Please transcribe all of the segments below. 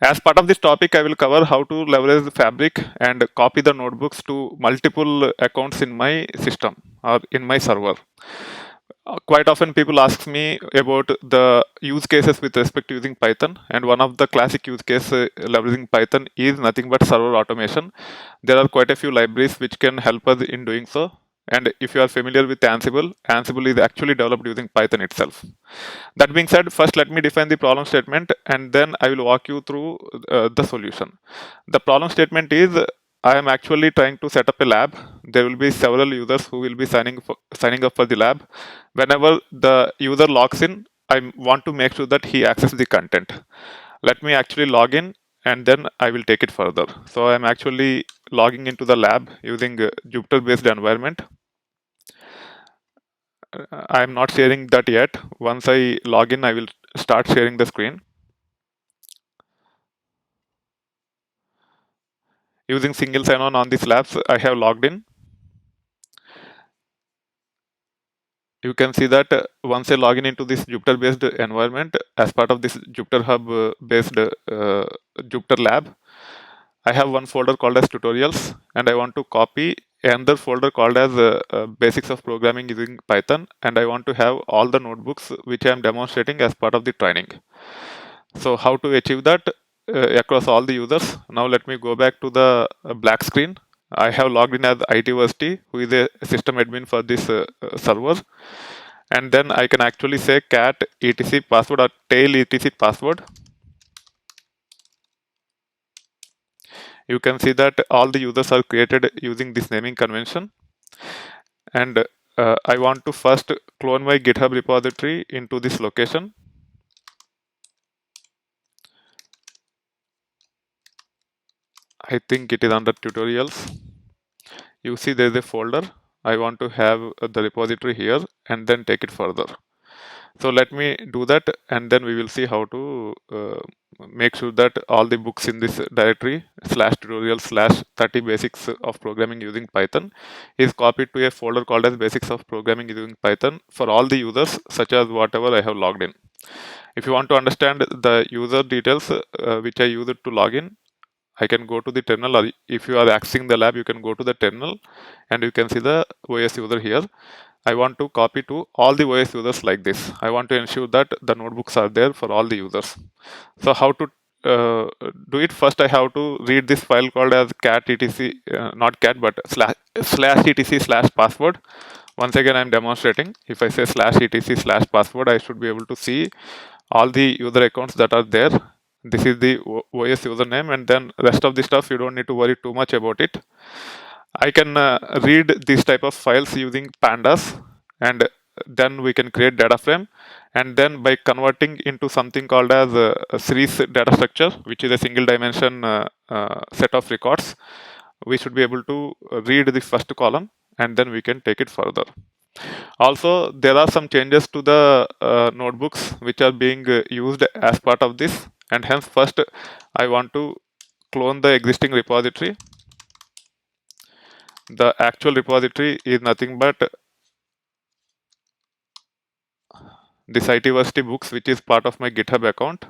As part of this topic, I will cover how to leverage the Fabric and copy the notebooks to multiple accounts in my system or in my server. Quite often people ask me about the use cases with respect to using Python, and one of the classic use case leveraging Python is nothing but server automation. There are quite a few libraries which can help us in doing so. And if you are familiar with Ansible, Ansible is actually developed using Python itself. That being said, first let me define the problem statement and then I will walk you through the solution. The problem statement is I am actually trying to set up a lab. There will be several users who will be signing up for the lab. Whenever the user logs in, I want to make sure that he accesses the content. Let me actually log in and then I will take it further. So I'm actually logging into the lab using Jupyter based environment. I'm not sharing that yet. Once I log in, I will start sharing the screen. Using single sign-on on these labs, I have logged in. You can see that once I log in into this Jupyter-based environment, as part of this Jupyter Hub-based Jupyter lab, I have one folder called as tutorials, and I want to copy another folder called as basics of programming using Python, and I want to have all the notebooks which I am demonstrating as part of the training. So how to achieve that across all the users? Now let me go back to the black screen. I have logged in as ITversity, who is a system admin for this server. And then I can actually say cat etc password or tail etc password. You can see that all the users are created using this naming convention. And I want to first clone my GitHub repository into this location. I think it is under tutorials. You see there is a folder. I want to have the repository here and then take it further. So let me do that and then we will see how to make sure that all the books in this directory /tutorial/30 basics of programming using Python is copied to a folder called as basics of programming using Python for all the users such as whatever I have logged in. If you want to understand the user details which I use it to log in, I can go to the terminal, or if you are accessing the lab, you can go to the terminal and you can see the OS user here. I want to copy to all the OS users like this. I want to ensure that the notebooks are there for all the users. So how to do it? First, I have to read this file called as cat etc, not cat, but slash etc slash password. Once again, I'm demonstrating. If I say slash etc slash password, I should be able to see all the user accounts that are there. This is the OS username, and then rest of the stuff you don't need to worry too much about it. I can read these type of files using pandas, and then we can create data frame, and then by converting into something called as a series data structure, which is a single dimension set of records, we should be able to read the first column and then we can take it further. Also, there are some changes to the notebooks which are being used as part of this, and hence first I want to clone the existing repository. The actual repository is nothing but this ITversity books, which is part of my GitHub account.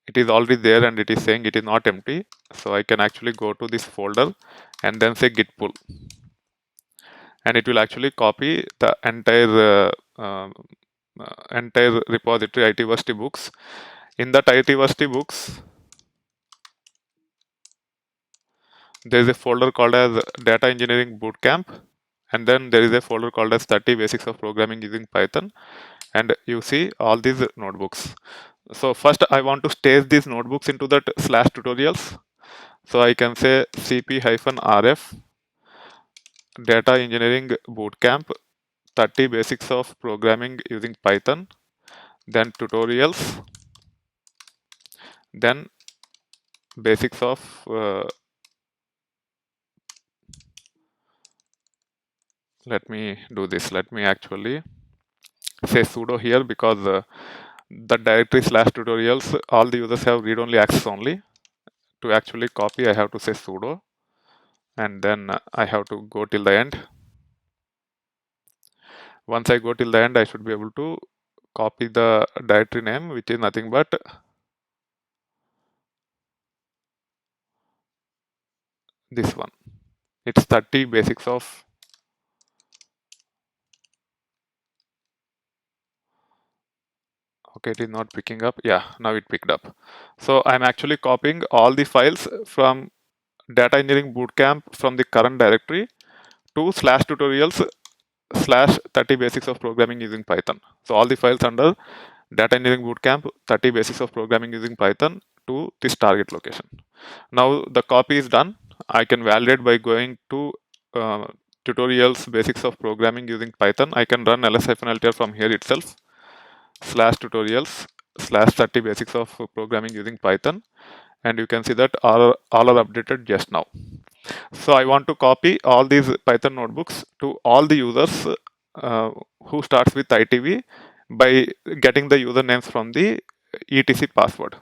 It is already there and it is saying it is not empty. So I can actually go to this folder and then say git pull. And it will actually copy the entire repository ITversity books. In that ITversity books, there is a folder called as Data Engineering Bootcamp, and then there is a folder called as 30 Basics of Programming using Python, and you see all these notebooks. So first I want to stage these notebooks into that slash tutorials. So I can say cp-rf Data Engineering Bootcamp 30 Basics of Programming using Python, then tutorials, then basics of let me do this. Let me actually say sudo here because the directory slash tutorials, all the users have read-only access only. To actually copy, I have to say sudo, and then I have to go till the end. Once I go till the end, I should be able to copy the directory name, which is nothing but this one. It's 30 basics of. Okay, it is not picking up. Yeah, now it picked up. So I'm actually copying all the files from data engineering bootcamp from the current directory to /tutorials /30 basics of programming using Python. So all the files under data engineering bootcamp 30 basics of programming using Python to this target location. Now the copy is done. I can validate by going to uh, tutorials basics of programming using Python. I can run ls-ltr from here itself /tutorials /30 basics of programming using Python, and you can see that all are updated just now. So I want to copy all these Python notebooks to all the users who starts with ITV by getting the usernames from the etc password.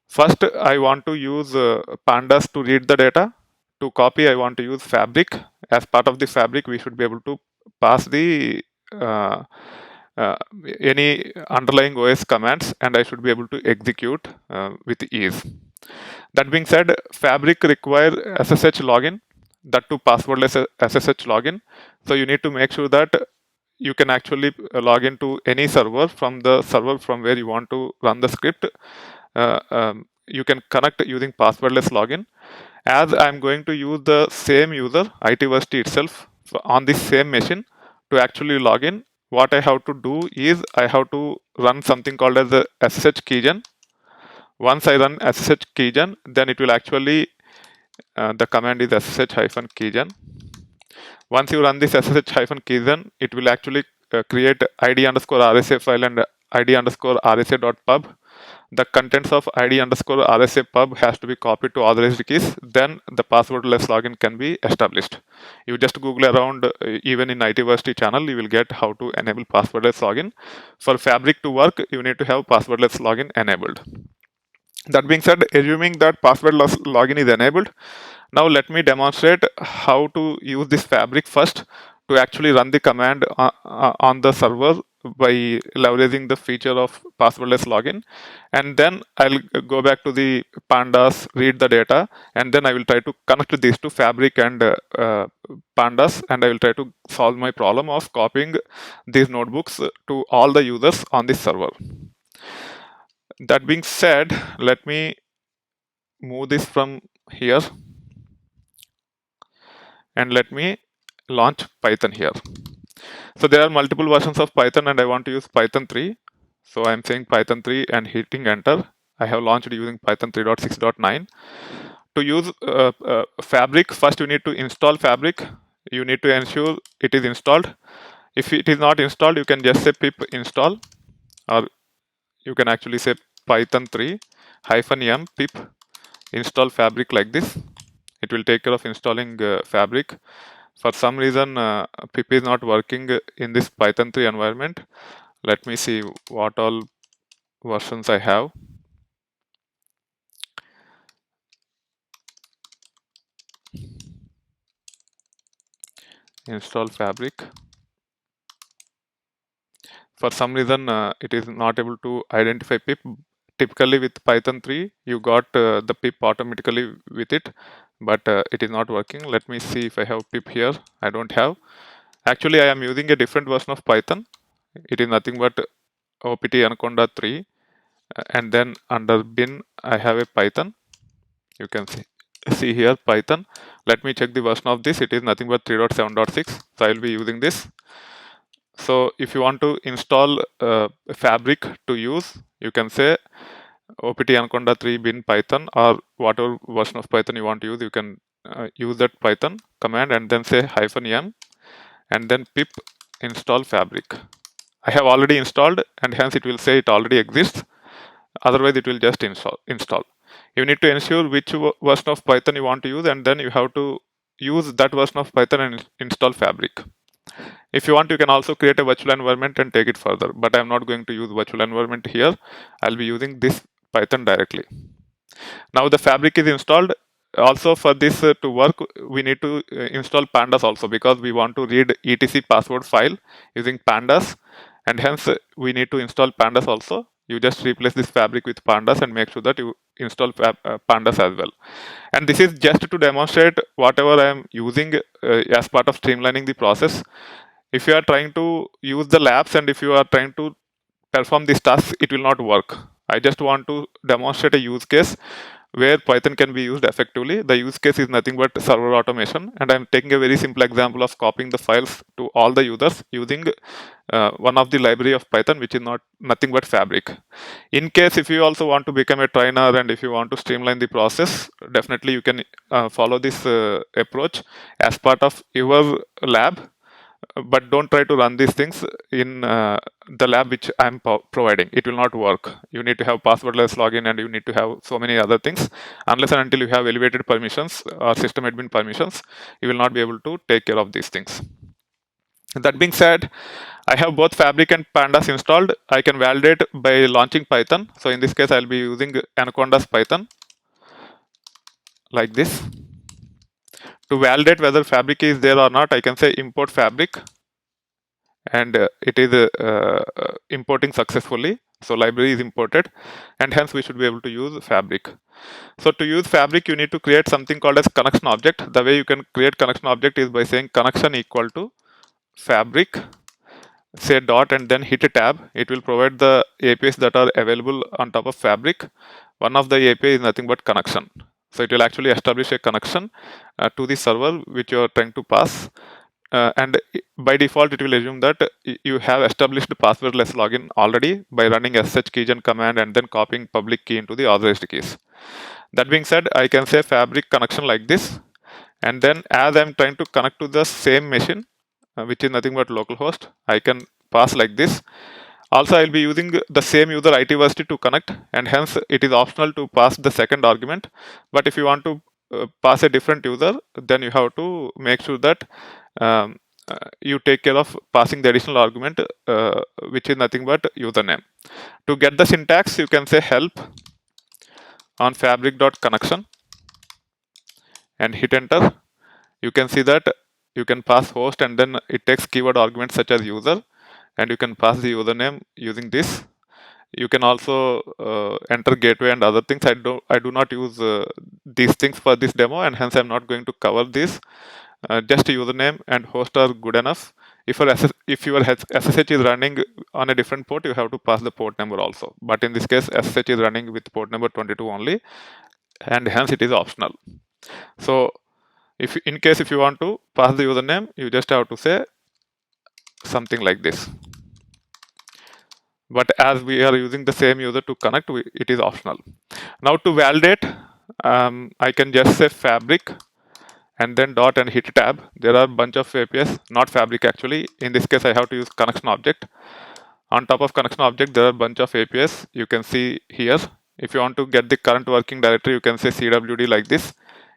First, I want to use pandas to read the data. To copy, I want to use Fabric. As part of the Fabric, we should be able to pass the uh, uh, any underlying OS commands, and I should be able to execute with ease. That being said, Fabric require SSH login, that too passwordless SSH login. So you need to make sure that you can actually log into any server from the server from where you want to run the script. You can connect using passwordless login. As I'm going to use the same user, ITversity itself, on this same machine to actually log in, what I have to do is I have to run something called as the SSH keygen. Once I run SSH keygen, then it will actually, the command is ssh-keygen. Once you run this ssh-keygen, it will actually create id_rsa file and id_rsa.pub. The contents of id_rsa pub has to be copied to authorized keys. Then the passwordless login can be established. You just Google around, even in ITversity channel, you will get how to enable passwordless login. For Fabric to work, you need to have passwordless login enabled. That being said, assuming that passwordless login is enabled, now let me demonstrate how to use this Fabric first to actually run the command on the server by leveraging the feature of passwordless login, and then I'll go back to the pandas, read the data, and then I will try to connect these to Fabric and pandas, and I will try to solve my problem of copying these notebooks to all the users on this server. That being said, let me move this from here and let me launch Python here. So there are multiple versions of Python and I want to use Python 3. So I'm saying Python 3 and hitting enter. I have launched using Python 3.6.9. To use Fabric, first you need to install Fabric. You need to ensure it is installed. If it is not installed, you can just say pip install, or you can actually say Python 3 -m pip install Fabric like this. It will take care of installing Fabric. For some reason, pip is not working in this Python 3 environment. Let me see what all versions I have. Install Fabric. For some reason, it is not able to identify pip. Typically with Python 3, you got the pip automatically with it, but it is not working. Let me see if I have pip here. I don't have. Actually, I am using a different version of Python. It is nothing but OPT Anaconda 3, and then under bin I have a Python. You can see here Python. Let me check the version of this. It is nothing but 3.7.6. So I will be using this. So if you want to install Fabric to use, you can say OPT Anaconda 3 bin Python, or whatever version of Python you want to use. You can use that Python command and then say -m and then pip install Fabric. I have already installed, and hence it will say it already exists. Otherwise, it will just install. You need to ensure which version of Python you want to use, and then you have to use that version of Python and install Fabric. If you want, you can also create a virtual environment and take it further, but I'm not going to use virtual environment here. I'll be using this Python directly. Now the Fabric is installed. Also, for this to work, we need to install pandas also, because we want to read etc password file using pandas, and hence we need to install pandas also. you just replace this fabric with pandas and make sure that you install pandas as well. And this is just to demonstrate whatever I am using as part of streamlining the process. If you are trying to use the labs and if you are trying to perform these tasks, it will not work. I just want to demonstrate a use case where Python can be used effectively. The use case is nothing but server automation, and I'm taking a very simple example of copying the files to all the users using one of the library of Python, which is not nothing but Fabric. In case if you also want to become a trainer and if you want to streamline the process, definitely you can follow this approach as part of your lab, but don't try to run these things in the lab which I'm providing. It will not work. You need to have passwordless login and you need to have so many other things. Unless and until you have elevated permissions or system admin permissions, you will not be able to take care of these things. That being said, I have both Fabric and Pandas installed. I can validate by launching Python. So in this case, I'll be using Anaconda's Python like this. To validate whether Fabric is there or not, I can say import Fabric, and it is importing successfully. So library is imported, and hence we should be able to use Fabric. So to use Fabric, you need to create something called as connection object. The way you can create connection object is by saying connection equal to Fabric, say dot, and then hit a tab. It will provide the APIs that are available on top of Fabric. One of the API is nothing but connection. So it will actually establish a connection to the server which you are trying to pass. And by default, it will assume that you have established passwordless login already by running sh keygen command and then copying public key into the authorized keys. That being said, I can say Fabric connection like this. And then as I'm trying to connect to the same machine, which is nothing but localhost, I can pass like this. Also, I'll be using the same user ITversity to connect, and hence it is optional to pass the second argument. But if you want to pass a different user, then you have to make sure that you take care of passing the additional argument, which is nothing but username. To get the syntax, you can say help on fabric.connection and hit enter. You can see that you can pass host and then it takes keyword arguments such as user, and you can pass the username using this. You can also enter gateway and other things. I do not use these things for this demo, and hence I'm not going to cover this. Just username and host are good enough. If your SSH is running on a different port, you have to pass the port number also. But in this case, SSH is running with port number 22 only, and hence it is optional. So if you want to pass the username, you just have to say something like this. But as we are using the same user to connect, it is optional. Now to validate, I can just say Fabric and then dot and hit tab. There are a bunch of APIs, not Fabric actually. In this case, I have to use connection object. On top of connection object, there are a bunch of APIs. You can see here. If you want to get the current working directory, you can say CWD like this.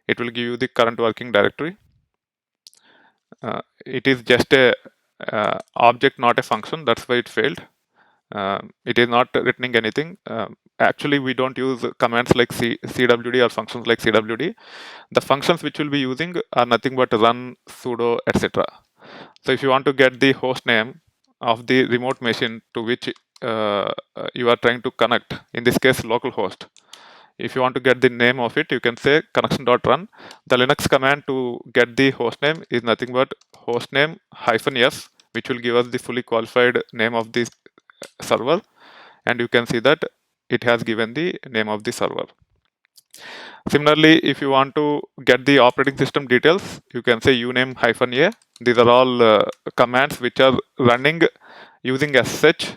It will give you the current working directory. It is just a object, not a function. That's why it failed. It is not returning anything. Actually, we don't use commands like CWD or functions like CWD. The functions which we'll be using are nothing but run, sudo, etc. So if you want to get the host name of the remote machine to which you are trying to connect, in this case localhost, if you want to get the name of it, you can say connection.run. The Linux command to get the host name is nothing but hostname -f, which will give us the fully qualified name of this server, and you can see that it has given the name of the server. Similarly, if you want to get the operating system details, you can say uname -a. These are all commands which are running using SSH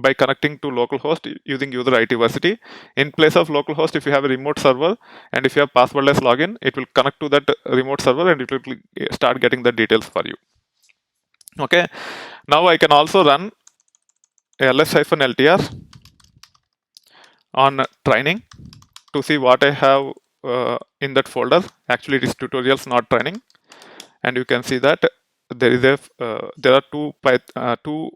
by connecting to localhost using user ITversity. In place of localhost, if you have a remote server and if you have passwordless login, it will connect to that remote server and it will start getting the details for you. Okay, now I can also run ls-ltr on training to see what I have in that folder. Actually, it is tutorials, not training, and you can see that there is there are two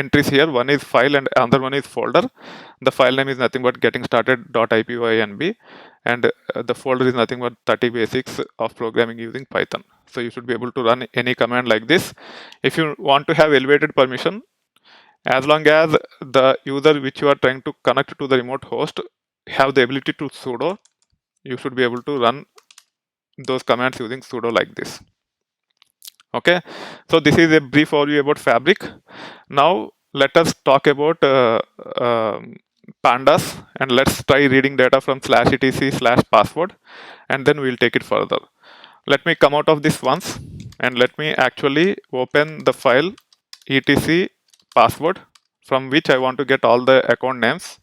entries here. One is file and another one is folder. The file name is nothing but getting started.ipynb, and the folder is nothing but 30 basics of programming using Python. So you should be able to run any command like this. If you want to have elevated permission, As long as the user which you are trying to connect to the remote host have the ability to sudo, you should be able to run those commands using sudo like this. Okay, so this is a brief overview about Fabric. Now let us talk about pandas, and let's try reading data from /etc/password, and then we'll take it further. Let me come out of this once, and let me actually open the file etc password from which I want to get all the account names.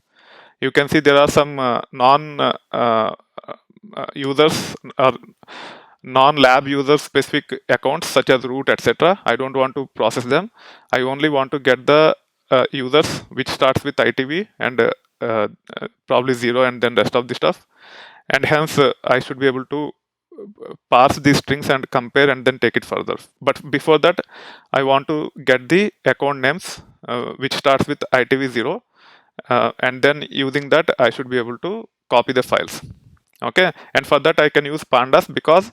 You can see there are some non users or non-lab user specific accounts such as root, etc. I don't want to process them. I only want to get the users which starts with ITV and probably 0 and then rest of the stuff, and hence I should be able to parse these strings and compare and then take it further. But before that, I want to get the account names which starts with ITV0, and then using that I should be able to copy the files. Okay, and for that I can use pandas because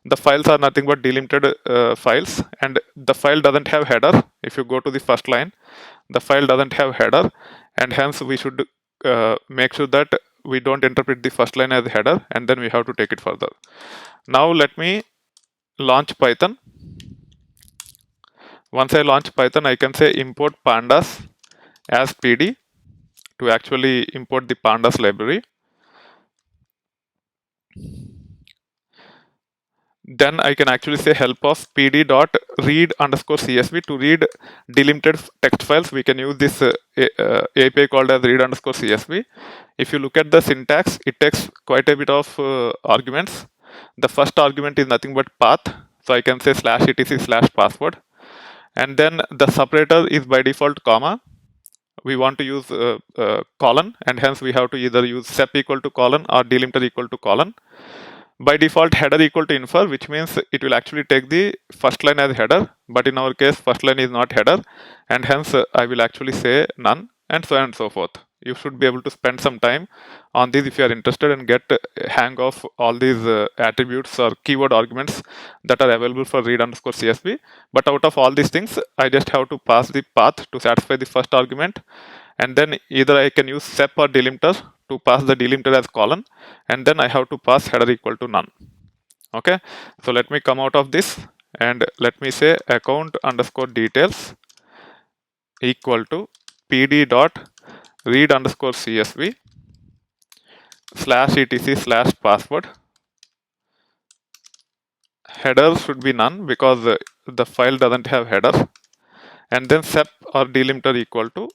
the files are nothing but delimited files, and the file doesn't have header. If you go to the first line, the file doesn't have header, and hence we should make sure that we don't interpret the first line as header, and then we have to take it further. Now let me launch Python. Once I launch Python, I can say import pandas as PD to actually import the pandas library. Then I can actually say help of pd.read_csv to read delimited text files. We can use this API called as read_csv. If you look at the syntax, it takes quite a bit of arguments. The first argument is nothing but path, so I can say /etc/password, and then the separator is by default comma. We want to use colon, and hence we have to either use sep equal to colon or delimiter equal to colon. By default, header equal to infer, which means it will actually take the first line as header, but in our case first line is not header, and hence I will actually say none, and so on and so forth. You should be able to spend some time on this if you are interested and get a hang of all these attributes or keyword arguments that are available for read_csv. But out of all these things, I just have to pass the path to satisfy the first argument, and then either I can use sep or delimiter to pass the delimiter as colon, and then I have to pass header equal to none. Okay, so let me come out of this and let me say account_details equal to pd.read_csv /etc/password. Header should be none because the file doesn't have header, and then sep or delimiter equal to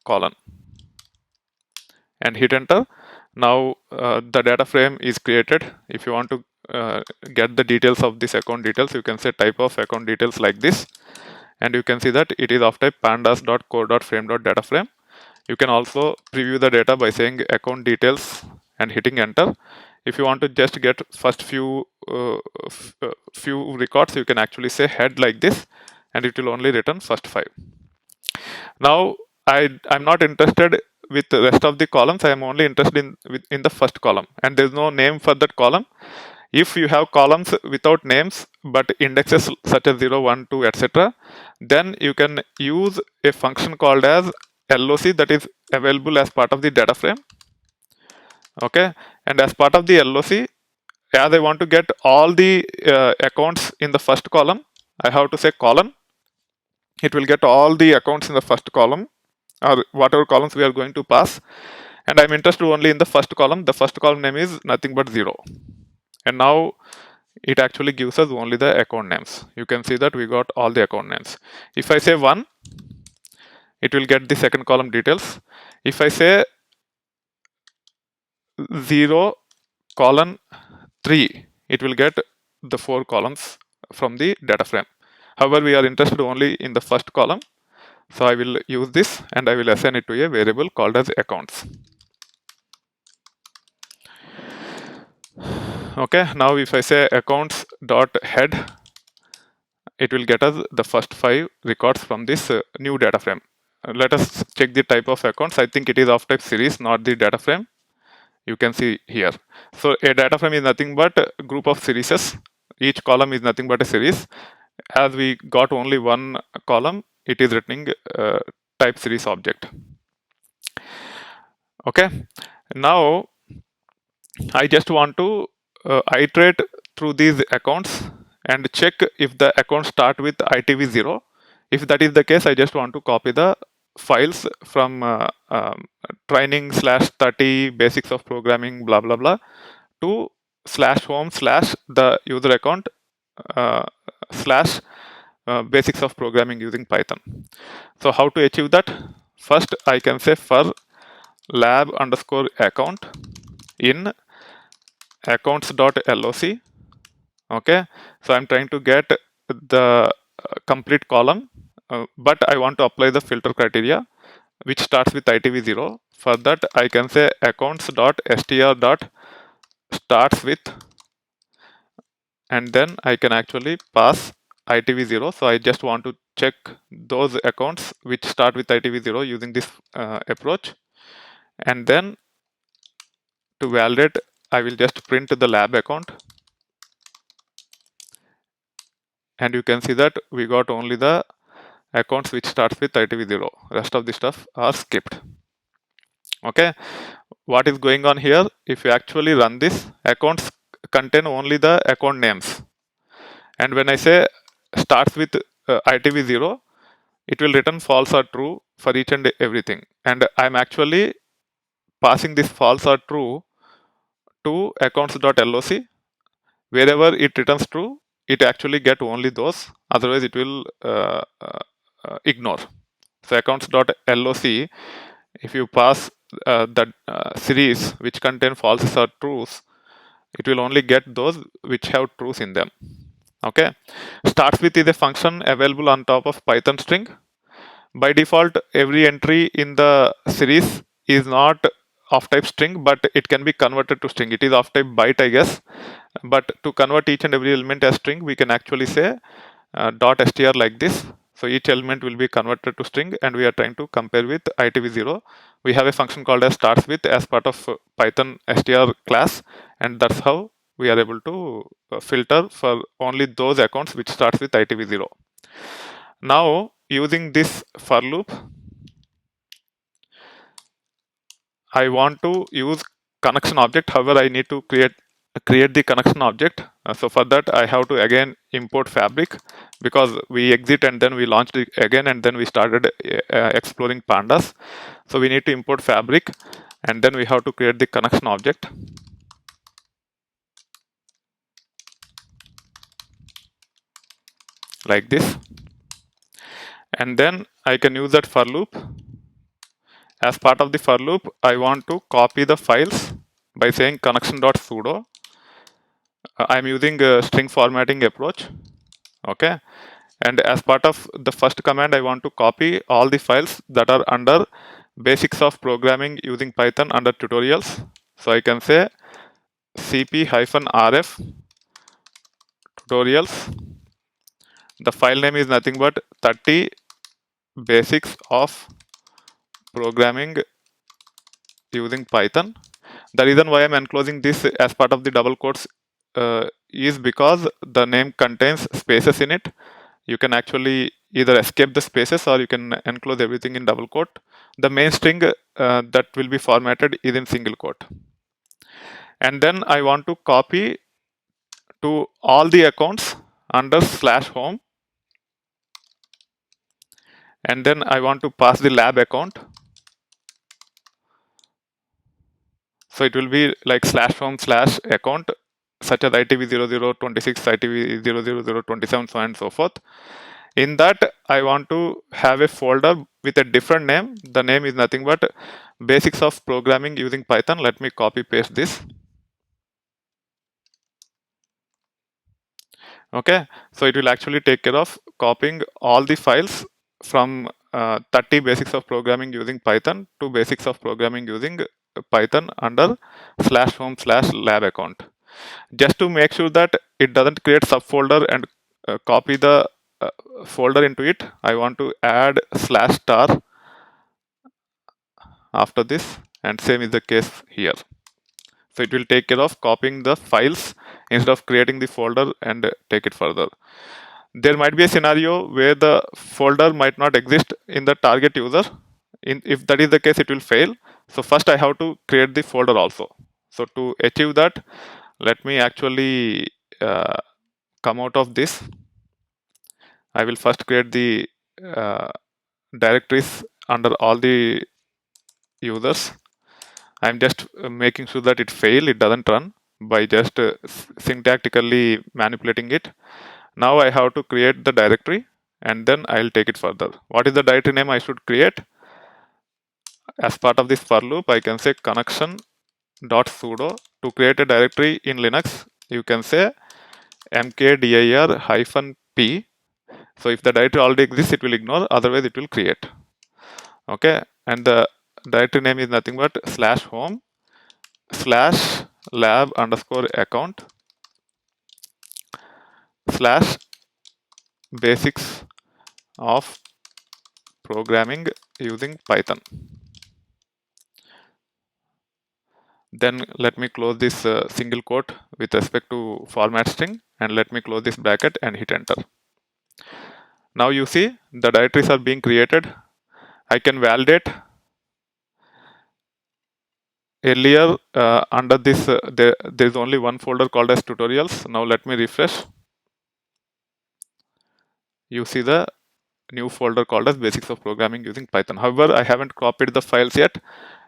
colon, and hit enter. Now the data frame is created. If you want to get the details of this account details, you can say type of account details like this, and you can see that it is of type pandas.core.frame.dataframe. You can also preview the data by saying account details and hitting enter. If you want to just get first few records, you can actually say head like this, and it will only return first 5. Now I'm not interested with the rest of the columns. I am only interested in the first column, and there's no name for that column. If you have columns without names but indexes such as 0, 1, 2, etc., then you can use a function called as LOC that is available as part of the data frame. Okay, and as part of the LOC, as I want to get all the accounts in the first column, I have to say colon. It will get all the accounts in the first column or whatever columns we are going to pass, and I'm interested only in the first column. The first column name is nothing but 0, and now it actually gives us only the account names. You can see that we got all the account names. If I say 1, it will get the second column details. If I say 0 colon 3, it will get the 4 columns from the data frame. However, we are interested only in the first column, so I will use this and I will assign it to a variable called as accounts. Okay, now if I say accounts.head, it will get us the first 5 records from this new data frame. Let us check the type of accounts. I think it is of type series, not the data frame. You can see here. So a data frame is nothing but a group of series. Each column is nothing but a series. As we got only one column, it is returning type series object. Okay, now I just want to iterate through these accounts and check if the accounts start with ITV0. If that is the case, I just want to copy the files from training slash 30 basics of programming blah blah blah to slash home slash the user account uh, slash basics of programming using Python. So how to achieve that? First, I can say for lab underscore account in accounts.loc. Okay, so I'm trying to get the complete column, but I want to apply the filter criteria which starts with ITV0. For that, I can say accounts.str.starts with, and then I can actually pass ITV0. So I just want to check those accounts which start with ITV0 using this approach, and then to validate, I will just print the lab account. And you can see that we got only the accounts which starts with ITV0. Rest of the stuff are skipped. Okay, what is going on here? If you actually run this, accounts contain only the account names. And when I say starts with ITV0, it will return false or true for each and everything. And I'm actually passing this false or true to accounts.loc. Wherever it returns true, it actually get only those, otherwise it will ignore. So accounts.loc, if you pass the series which contain falses or trues, it will only get those which have trues in them. Okay, starts with is a function available on top of Python string. By default, every entry in the series is not of type string, but it can be converted to string. It is of type byte, I guess. But to convert each and every element as string, we can actually say .str like this. So each element will be converted to string, and we are trying to compare with ITV0. We have a function called as starts with as part of Python str class, and that's how we are able to filter for only those accounts which starts with ITV0. Now, using this for loop, I want to use connection object. However, I need to create the connection object. So for that, I have to again import Fabric, because we exit and then we launched it again, and then we started exploring pandas. So we need to import Fabric, and then we have to create the connection object like this. And then I can use that for loop. As part of the for loop, I want to copy the files by saying connection.sudo. I'm using a string formatting approach. Okay, and as part of the first command, I want to copy all the files that are under basics of programming using Python under tutorials. So I can say cp-rf tutorials. The file name is nothing but 30 basics of programming using Python. The reason why I'm enclosing this as part of the double quotes is because the name contains spaces in it. You can actually either escape the spaces or you can enclose everything in double quote. The main string that will be formatted is in single quote. And then I want to copy to all the accounts under /home. And then I want to pass the lab account. So it will be like /home/account, such as ITV0026, ITV00027, so on and so forth. In that, I want to have a folder with a different name. The name is nothing but basics of programming using Python. Let me copy paste this. Okay, so it will actually take care of copying all the files from 30 basics of programming using Python to basics of programming using Python under /home/lab account. Just to make sure that it doesn't create subfolder and copy the folder into it, I want to add /star after this, and same is the case here. So it will take care of copying the files instead of creating the folder and take it further. There might be a scenario where the folder might not exist in the target user. If that is the case, it will fail. So first I have to create the folder also. So to achieve that, let me actually come out of this. I will first create the uh, directories under all the users. I'm just making sure that it doesn't run by just syntactically manipulating it. Now I have to create the directory and then I'll take it further. What is the directory name I should create? As part of this for loop, I can say connection.sudo. To create a directory in Linux, you can say mkdir-p. So if the directory already exists, it will ignore, otherwise it will create. Okay, and the directory name is nothing but /home /lab_account /basics of programming using Python. Then let me close this single quote with respect to format string, and let me close this bracket and hit enter. Now you see the directories are being created. I can validate. Earlier under this there is only one folder called as tutorials. Now let me refresh. You see the new folder called as basics of programming using Python. However, I haven't copied the files yet,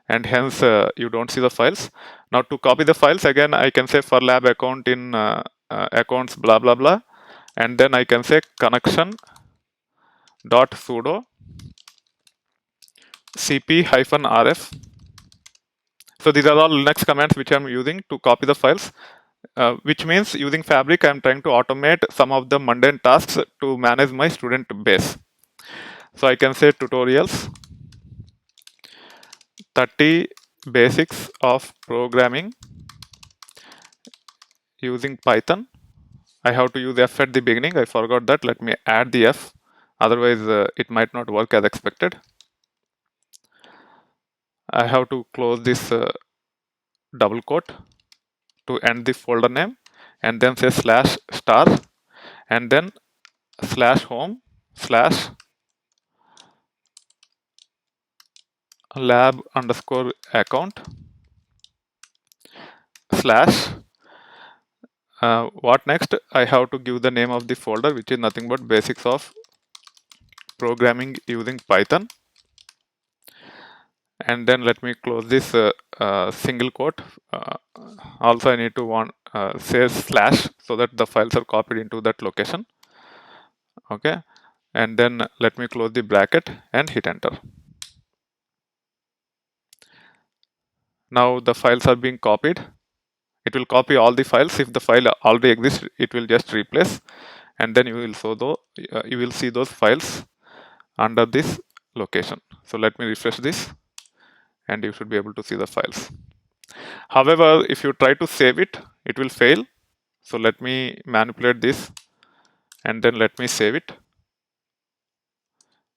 and hence you don't see the files. Now to copy the files, again I can say for lab account in accounts blah blah blah, and then I can say connection.sudo cp-rf. So these are all Linux commands which I'm using to copy the files, which means using Fabric I'm trying to automate some of the mundane tasks to manage my student base. So I can say tutorials 30 basics of programming using Python. I have to use F at the beginning. I forgot that. Let me add the F. Otherwise, it might not work as expected. I have to close this double quote to end the folder name, and then say /star, and then /home /lab_account / what next? I have to give the name of the folder, which is nothing but basics of programming using Python. And then let me close this single quote. Also I need to say / so that the files are copied into that location. Okay, and then let me close the bracket and hit enter. Now the files are being copied. It will copy all the files. If the file already exists, it will just replace, and then you will see those files under this location. So let me refresh this, and you should be able to see the files. However, if you try to save it, it will fail. So let me manipulate this, and then let me save it.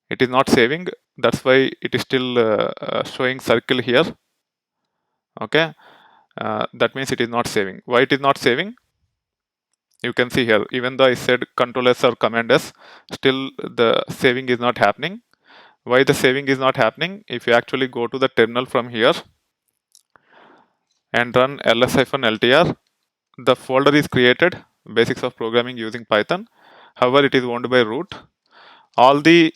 It is not saving. That's why it is still showing circle here. Okay, that means it is not saving. Why it is not saving? You can see here, even though I said Control S or Command S, still the saving is not happening. Why the saving is not happening? If you actually go to the terminal from here and run ls-ltr, the folder is created, basics of programming using Python. However, it is owned by root. All the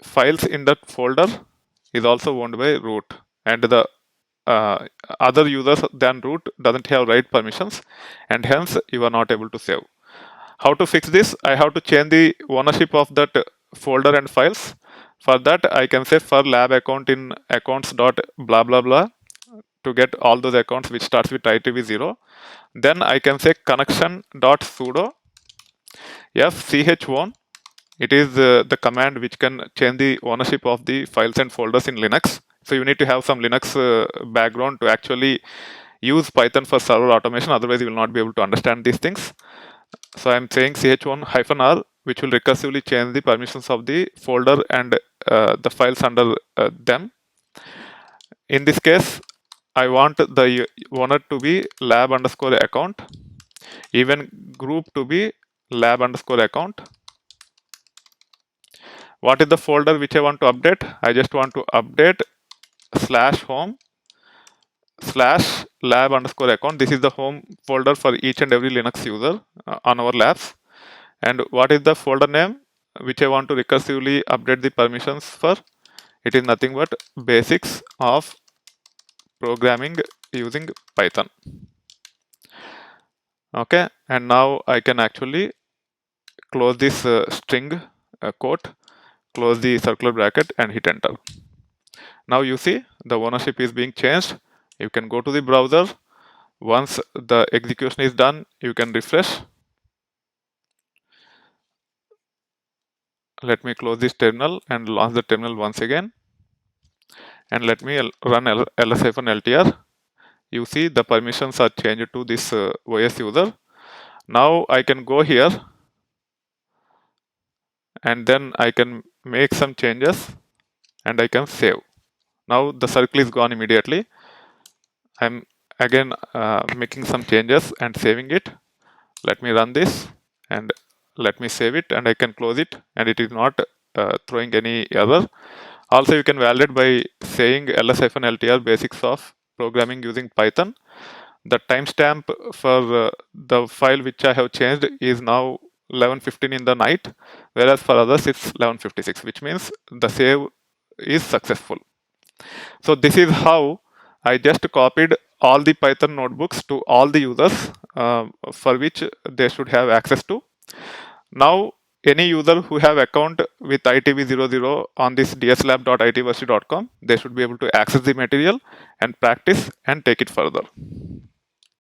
files in that folder is also owned by root, and the other users than root doesn't have write permissions, and hence you are not able to save. How to fix this? I have to change the ownership of that folder and files. For that, I can say for lab account in accounts dot blah blah blah to get all those accounts which starts with ITV0. Then I can say connection.sudo fchown. It is the command which can change the ownership of the files and folders in Linux. So you need to have some Linux background to actually use Python for server automation. Otherwise, you will not be able to understand these things. So I'm saying ch1-r, which will recursively change the permissions of the folder and the files under them. In this case, I want the owner to be lab_account, even group to be lab_account. What is the folder which I want to update? I just want to update /home/lab_account. This is the home folder for each and every Linux user on our labs. And what is the folder name which I want to recursively update the permissions for? It is nothing but basics of programming using Python. Okay, and now I can actually close this string quote, close the circular bracket and hit enter. Now you see the ownership is being changed. You can go to the browser. Once the execution is done, you can refresh. Let me close this terminal and launch the terminal once again. And let me run ls-ltr. You see the permissions are changed to this OS user. Now I can go here and then I can make some changes and I can save. Now the circle is gone immediately. I'm again making some changes and saving it. Let me run this and let me save it, and I can close it, and it is not throwing any error. Also, you can validate by saying ls-ltr basics of programming using Python. The timestamp for the file which I have changed is now 11:15 in the night, whereas for others it's 11:56, which means the save is successful. So this is how I just copied all the Python notebooks to all the users for which they should have access to. Now, any user who have account with ITV00 on this dslab.itversity.com, they should be able to access the material and practice and take it further.